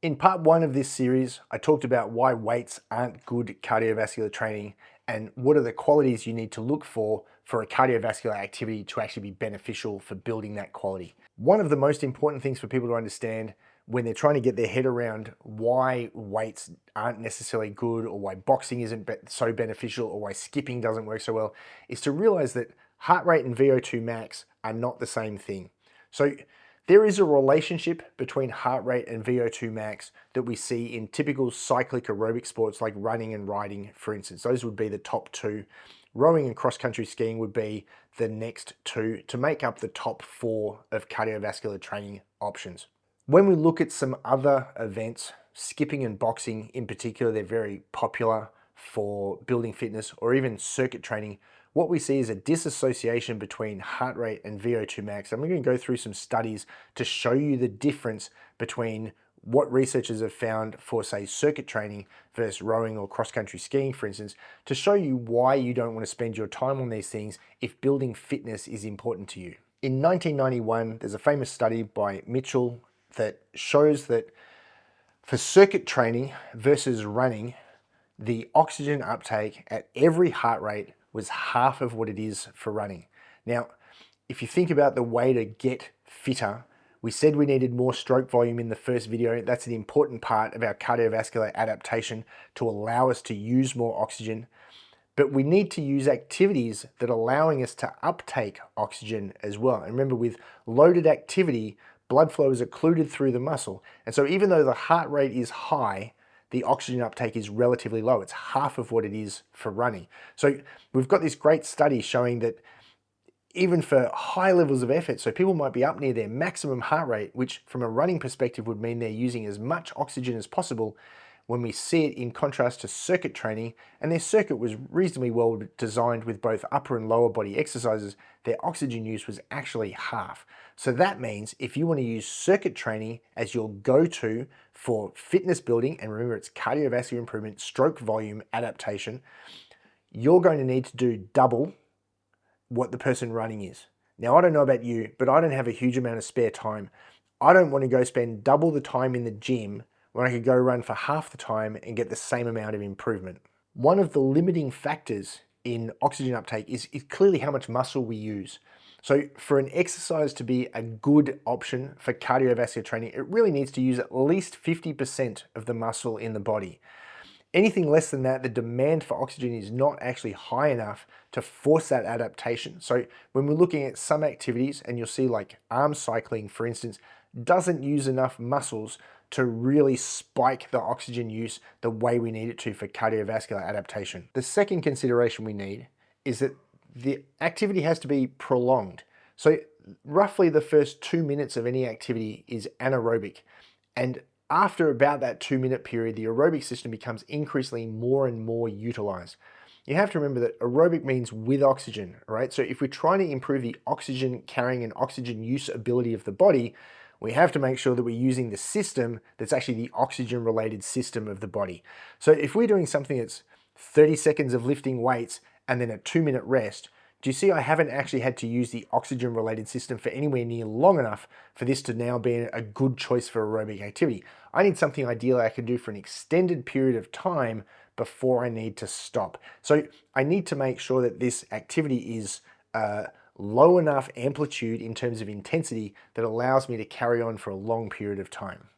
In part one of this series, I talked about why weights aren't good cardiovascular training and what are the qualities you need to look for a cardiovascular activity to actually be beneficial for building that quality. One of the most important things for people to understand when they're trying to get their head around why weights aren't necessarily good or why boxing isn't so beneficial or why skipping doesn't work so well is to realize that heart rate and VO2 max are not the same thing. So there is a relationship between heart rate and VO2 max that we see in typical cyclic aerobic sports like running and riding, for instance. Those would be the top two. Rowing and cross-country skiing would be the next two to make up the top four of cardiovascular training options. When we look at some other events, skipping and boxing in particular, they're very popular for building fitness or even circuit training. What we see is a disassociation between heart rate and VO2 max. I'm going to go through some studies to show you the difference between what researchers have found for, say, circuit training versus rowing or cross-country skiing, for instance, to show you why you don't want to spend your time on these things if building fitness is important to you. In 1991, there's a famous study by Mitchel that shows that for circuit training versus running, the oxygen uptake at every heart rate was half of what it is for running. Now, if you think about the way to get fitter, we said we needed more stroke volume in the first video. That's an important part of our cardiovascular adaptation to allow us to use more oxygen. But we need to use activities that are allowing us to uptake oxygen as well. And remember, with loaded activity, blood flow is occluded through the muscle. And so even though the heart rate is high, the oxygen uptake is relatively low. It's half of what it is for running. So we've got this great study showing that even for high levels of effort, so people might be up near their maximum heart rate, which from a running perspective would mean they're using as much oxygen as possible, when we see it in contrast to circuit training, and their circuit was reasonably well designed with both upper and lower body exercises, their oxygen use was actually half. So that means if you want to use circuit training as your go-to for fitness building, and remember it's cardiovascular improvement, stroke volume adaptation, you're going to need to do double what the person running is. Now, I don't know about you, but I don't have a huge amount of spare time. I don't want to go spend double the time in the gym when I could go run for half the time and get the same amount of improvement. One of the limiting factors in oxygen uptake is clearly how much muscle we use. So for an exercise to be a good option for cardiovascular training, it really needs to use at least 50% of the muscle in the body. Anything less than that, the demand for oxygen is not actually high enough to force that adaptation. So when we're looking at some activities, and you'll see like arm cycling, for instance, doesn't use enough muscles to really spike the oxygen use the way we need it to for cardiovascular adaptation. The second consideration we need is that the activity has to be prolonged. So roughly the first 2 minutes of any activity is anaerobic, and after about that 2-minute period, the aerobic system becomes increasingly more and more utilized. You have to remember that aerobic means with oxygen, right? So if we're trying to improve the oxygen carrying and oxygen use ability of the body, we have to make sure that we're using the system that's actually the oxygen related system of the body. So if we're doing something that's 30 seconds of lifting weights and then a 2-minute rest, do you see I haven't actually had to use the oxygen related system for anywhere near long enough for this to now be a good choice for aerobic activity? I need something ideally I can do for an extended period of time before I need to stop. So I need to make sure that this activity is low enough amplitude in terms of intensity that allows me to carry on for a long period of time.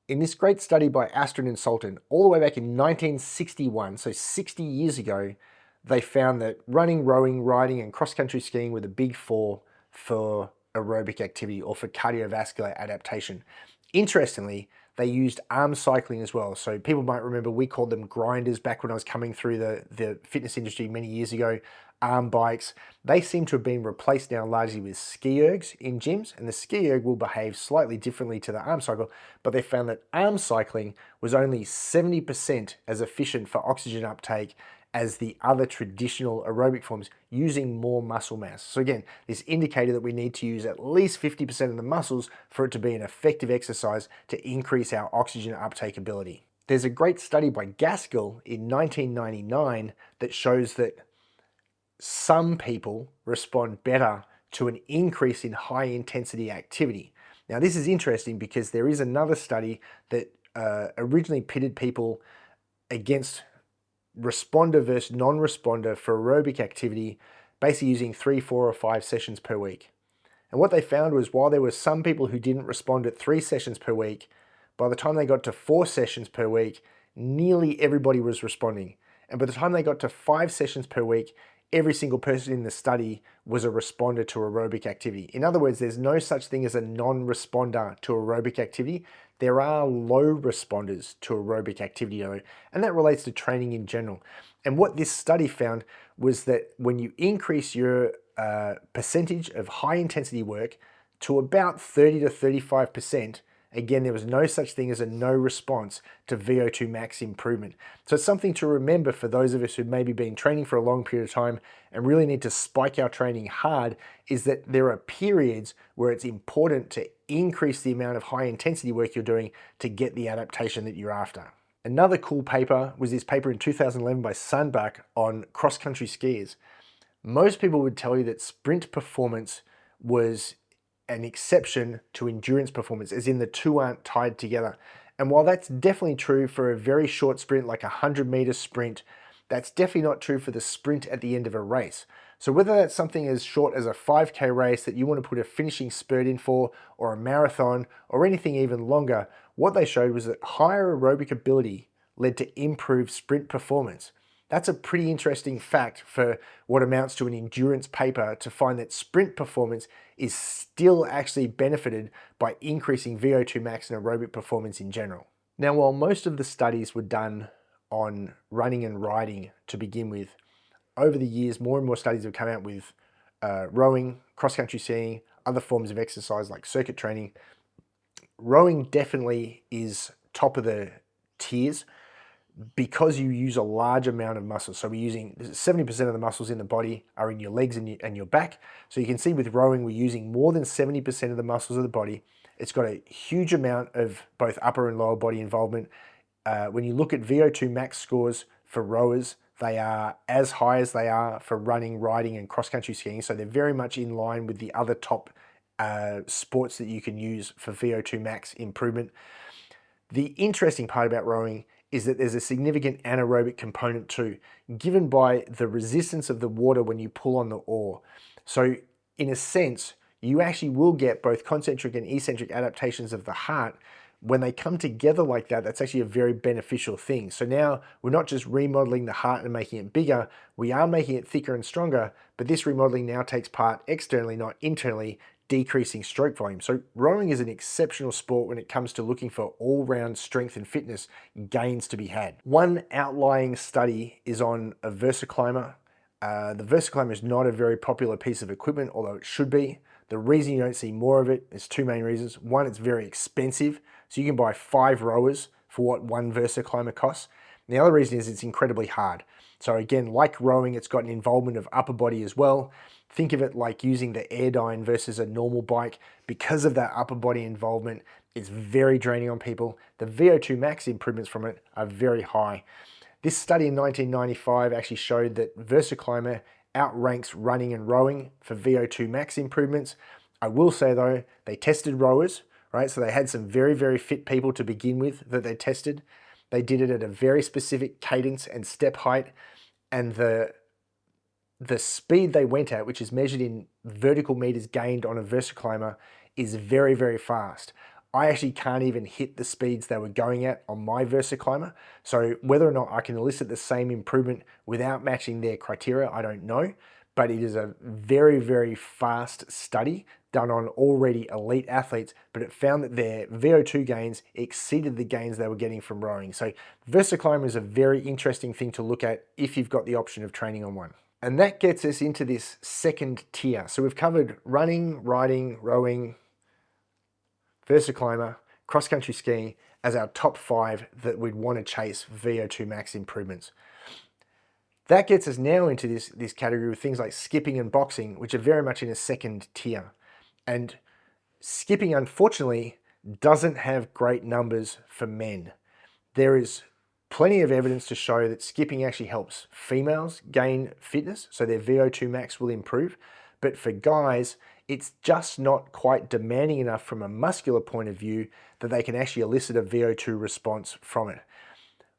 In this great study by Astrand and Saltin, all the way back in 1961, so 60 years ago, they found that running, rowing, riding, and cross-country skiing were the big four for aerobic activity or for cardiovascular adaptation. Interestingly, they used arm cycling as well. So people might remember we called them grinders back when I was coming through the fitness industry many years ago, arm bikes. They seem to have been replaced now largely with ski ergs in gyms, and the ski erg will behave slightly differently to the arm cycle, but they found that arm cycling was only 70% as efficient for oxygen uptake as the other traditional aerobic forms, using more muscle mass. So again, this indicated that we need to use at least 50% of the muscles for it to be an effective exercise to increase our oxygen uptake ability. There's a great study by Gaskill in 1999 that shows that some people respond better to an increase in high intensity activity. Now this is interesting because there is another study that originally pitted people against responder versus non-responder for aerobic activity, basically using 3, 4, or 5 sessions per week. And what they found was while there were some people who didn't respond at 3 sessions per week, by the time they got to 4 sessions per week, nearly everybody was responding. And by the time they got to 5 sessions per week, every single person in the study was a responder to aerobic activity. In other words, there's no such thing as a non-responder to aerobic activity. There are low responders to aerobic activity, and that relates to training in general. And what this study found was that when you increase your percentage of high intensity work to about 30 to 35%, again, there was no such thing as a no response to VO2 max improvement. So it's something to remember for those of us who've maybe been training for a long period of time and really need to spike our training hard, is that there are periods where it's important to increase the amount of high intensity work you're doing to get the adaptation that you're after. Another cool paper was this paper in 2011 by Sandbakk on cross-country skiers. Most people would tell you that sprint performance was an exception to endurance performance, as in the two aren't tied together. And while that's definitely true for a very short sprint, like a 100-meter sprint, that's definitely not true for the sprint at the end of a race. So whether that's something as short as a 5K race that you want to put a finishing spurt in for, or a marathon, or anything even longer, what they showed was that higher aerobic ability led to improved sprint performance. That's a pretty interesting fact for what amounts to an endurance paper, to find that sprint performance is still actually benefited by increasing VO2 max and aerobic performance in general. Now, while most of the studies were done on running and riding to begin with, over the years, more and more studies have come out with rowing, cross-country skiing, other forms of exercise like circuit training. Rowing definitely is top of the tiers, because you use a large amount of muscle. So we're using 70% of the muscles in the body are in your legs and your back. So you can see with rowing, we're using more than 70% of the muscles of the body. It's got a huge amount of both upper and lower body involvement. When you look at VO2 max scores for rowers, they are as high as they are for running, riding, and cross-country skiing. So they're very much in line with the other top sports that you can use for VO2 max improvement. The interesting part about rowing is that there's a significant anaerobic component too, given by the resistance of the water when you pull on the oar. So in a sense, you actually will get both concentric and eccentric adaptations of the heart. When they come together like that, that's actually a very beneficial thing. So now we're not just remodeling the heart and making it bigger, we are making it thicker and stronger, but this remodeling now takes part externally, not internally, decreasing stroke volume. So rowing is an exceptional sport when it comes to looking for all-round strength and fitness gains to be had. One outlying study is on a VersaClimber. The VersaClimber is not a very popular piece of equipment, although it should be. The reason you don't see more of it is two main reasons. One, it's very expensive. So you can buy 5 rowers for what one VersaClimber costs. And the other reason is it's incredibly hard. So again, like rowing, it's got an involvement of upper body as well. Think of it like using the Airdyne versus a normal bike. Because of that upper body involvement, it's very draining on people. The VO2 max improvements from it are very high. This study in 1995 actually showed that VersaClimber outranks running and rowing for VO2 max improvements. I will say though, they tested rowers, right? So they had some very, very fit people to begin with that they tested. They did it at a very specific cadence and step height, and the speed they went at, which is measured in vertical meters gained on a VersaClimber, is very, very fast. I actually can't even hit the speeds they were going at on my VersaClimber. So whether or not I can elicit the same improvement without matching their criteria, I don't know. But it is a very, very fast study done on already elite athletes, but it found that their VO2 gains exceeded the gains they were getting from rowing. So VersaClimber is a very interesting thing to look at if you've got the option of training on one. And that gets us into this second tier. So we've covered running, riding, rowing, VersaClimber, cross-country skiing as our top 5 that we'd want to chase VO2 max improvements. That gets us now into this category with things like skipping and boxing, which are very much in a second tier. And skipping, unfortunately, doesn't have great numbers for men. There is plenty of evidence to show that skipping actually helps females gain fitness, so their VO2 max will improve. But for guys, it's just not quite demanding enough from a muscular point of view that they can actually elicit a VO2 response from it.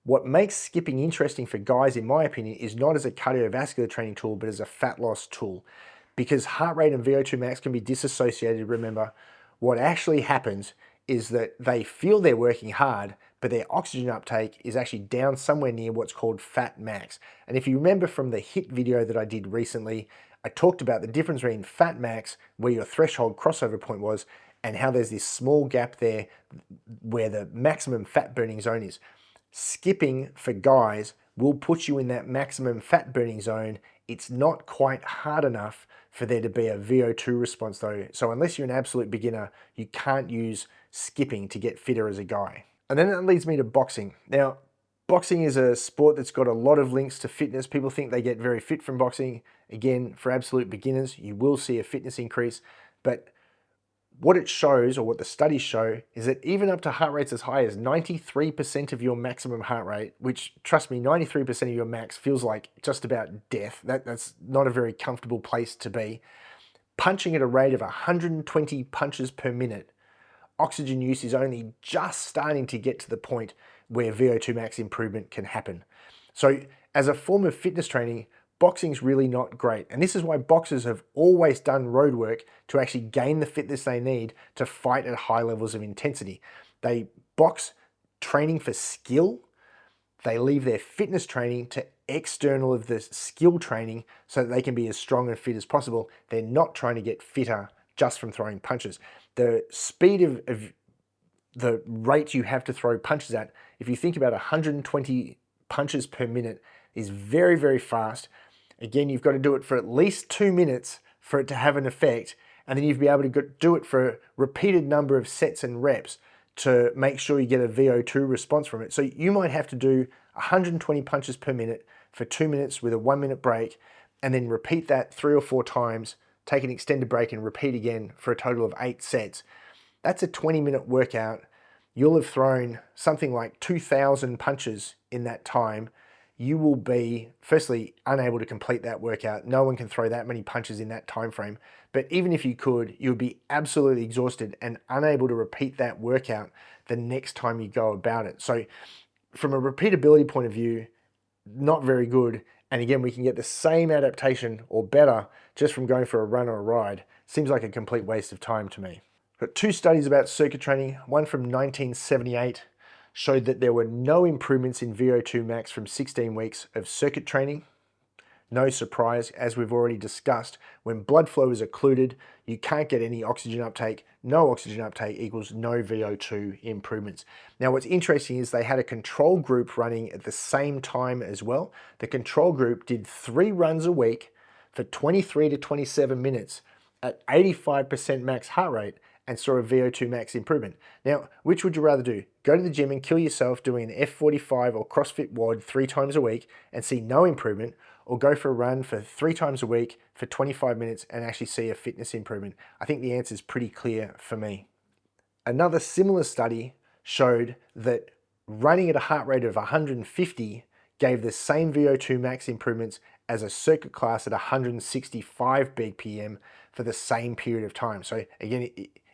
What makes skipping interesting for guys, in my opinion, is not as a cardiovascular training tool, but as a fat loss tool. Because heart rate and VO2 max can be disassociated, remember, what actually happens is that they feel they're working hard, but their oxygen uptake is actually down somewhere near what's called fat max. And if you remember from the HIIT video that I did recently, I talked about the difference between fat max, where your threshold crossover point was, and how there's this small gap there where the maximum fat burning zone is. Skipping for guys will put you in that maximum fat burning zone. It's not quite hard enough for there to be a VO2 response though. So unless you're an absolute beginner, you can't use skipping to get fitter as a guy. And then that leads me to boxing. Now, boxing is a sport that's got a lot of links to fitness. People think they get very fit from boxing. Again, for absolute beginners, you will see a fitness increase, but what it shows, or what the studies show, is that even up to heart rates as high as 93% of your maximum heart rate, which, trust me, 93% of your max feels like just about death. That's not a very comfortable place to be. Punching at a rate of 120 punches per minute, oxygen use is only just starting to get to the point where VO2 max improvement can happen. So as a form of fitness training, boxing's really not great. And this is why boxers have always done road work to actually gain the fitness they need to fight at high levels of intensity. They box training for skill. They leave their fitness training to external of the skill training so that they can be as strong and fit as possible. They're not trying to get fitter just from throwing punches. The speed of the rate you have to throw punches at, if you think about 120 punches per minute, is very, very fast. Again, you've got to do it for at least 2 minutes for it to have an effect, and then you'd be able to do it for a repeated number of sets and reps to make sure you get a VO2 response from it. So you might have to do 120 punches per minute for 2 minutes with a 1 minute break, and then repeat that 3 or 4 times, take an extended break and repeat again for a total of 8 sets. That's a 20-minute workout. You'll have thrown something like 2,000 punches in that time. You will be, firstly, unable to complete that workout. No one can throw that many punches in that time frame. But even if you could, you would be absolutely exhausted and unable to repeat that workout the next time you go about it. So from a repeatability point of view, not very good. And again, we can get the same adaptation or better just from going for a run or a ride. Seems like a complete waste of time to me. Got 2 studies about circuit training. One from 1978 showed that there were no improvements in VO2 max from 16 weeks of circuit training. No surprise, as we've already discussed, when blood flow is occluded, you can't get any oxygen uptake. No oxygen uptake equals no VO2 improvements. Now, what's interesting is they had a control group running at the same time as well. The control group did 3 runs a week for 23 to 27 minutes at 85% max heart rate and saw a VO2 max improvement. Now, which would you rather do? Go to the gym and kill yourself doing an F45 or CrossFit WOD 3 times a week and see no improvement, or go for a run for 3 times a week for 25 minutes and actually see a fitness improvement? I think the answer is pretty clear for me. Another similar study showed that running at a heart rate of 150 gave the same VO2 max improvements as a circuit class at 165 BPM for the same period of time. So again,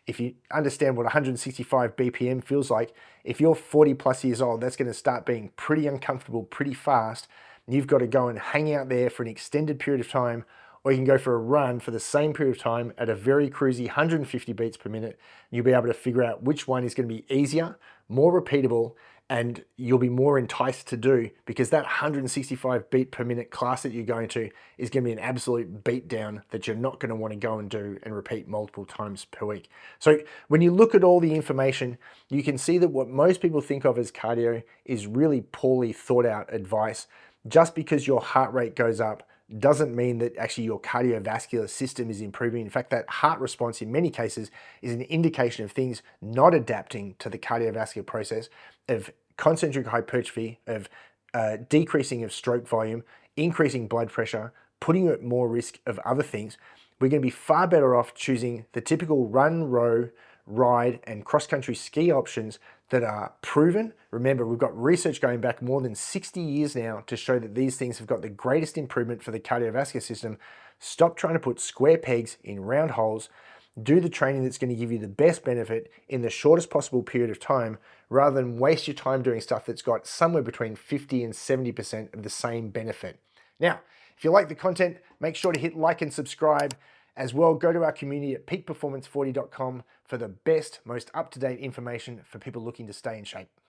if you understand what 165 BPM feels like, if you're 40 plus years old, that's going to start being pretty uncomfortable pretty fast. You've got to go and hang out there for an extended period of time, or you can go for a run for the same period of time at a very cruisy 150 beats per minute. You'll be able to figure out which one is going to be easier, more repeatable, and you'll be more enticed to do, because that 165 beat per minute class that you're going to is going to be an absolute beat down that you're not going to want to go and do and repeat multiple times per week. So when you look at all the information, you can see that what most people think of as cardio is really poorly thought out advice. Just because your heart rate goes up doesn't mean that actually your cardiovascular system is improving. In fact, that heart response in many cases is an indication of things not adapting to the cardiovascular process, of concentric hypertrophy, of decreasing of stroke volume, increasing blood pressure, putting you at more risk of other things. We're going to be far better off choosing the typical run, row, ride, and cross-country ski options that are proven. Remember, we've got research going back more than 60 years now to show that these things have got the greatest improvement for the cardiovascular system. Stop trying to put square pegs in round holes. Do the training that's going to give you the best benefit in the shortest possible period of time, rather than waste your time doing stuff that's got somewhere between 50 and 70% of the same benefit. Now, if you like the content, make sure to hit like and subscribe. As well, go to our community at peakperformance40.com for the best, most up-to-date information for people looking to stay in shape.